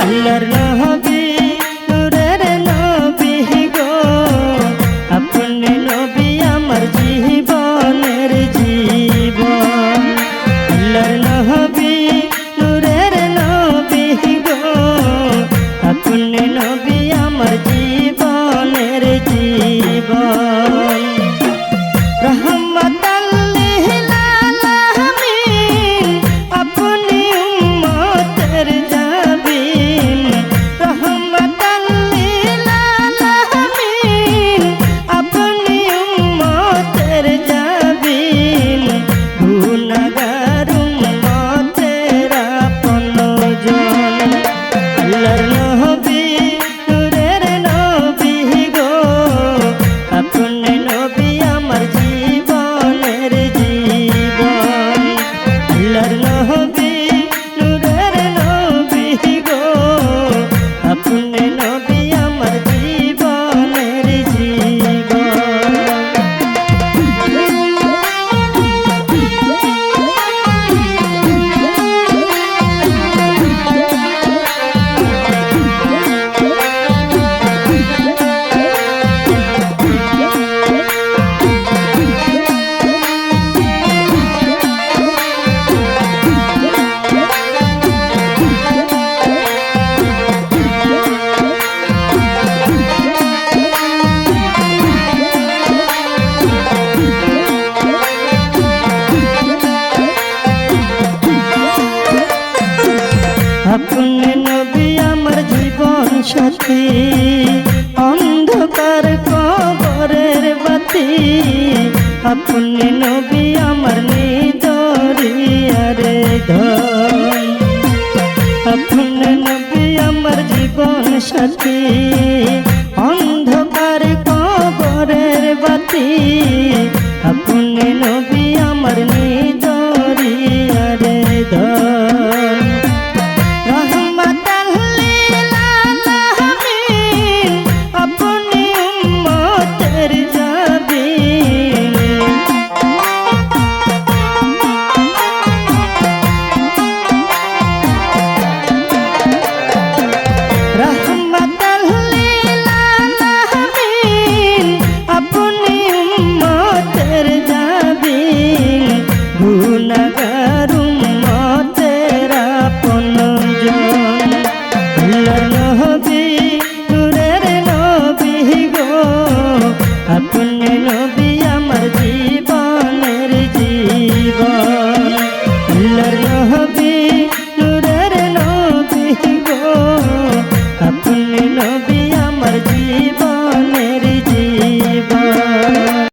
আল্লাহর নবী নূরের নবী গো আপনি নবী আমার জীবনের জীবন আল্লাহর নবী নূরের নবী গো আপনি নবী আমার জীবনের জীবন রহমতাল লিল আলামিন আপনি উম্মতের জাবিন রহমতাল লিল আলামিন আপনি উম্মতের জাবিন গুনাহগার উম্মতের আপনজন আল্লাহর নবী নূরের নবী গো আপনি নবী আমার জীবনের জীবন আল্লাহর নবী নূরের নবী গো আপনি নবী আমার জীবনের জীবন আপনি নবী আমার জীবন সাথী অন্ধকার কবরের বাতি আপনি নবী আমার নিদরিয়ার ধন আপনি নবী আমার জীবন সাথী অন্ধকার কবরের বাতি আপনি নবী আমার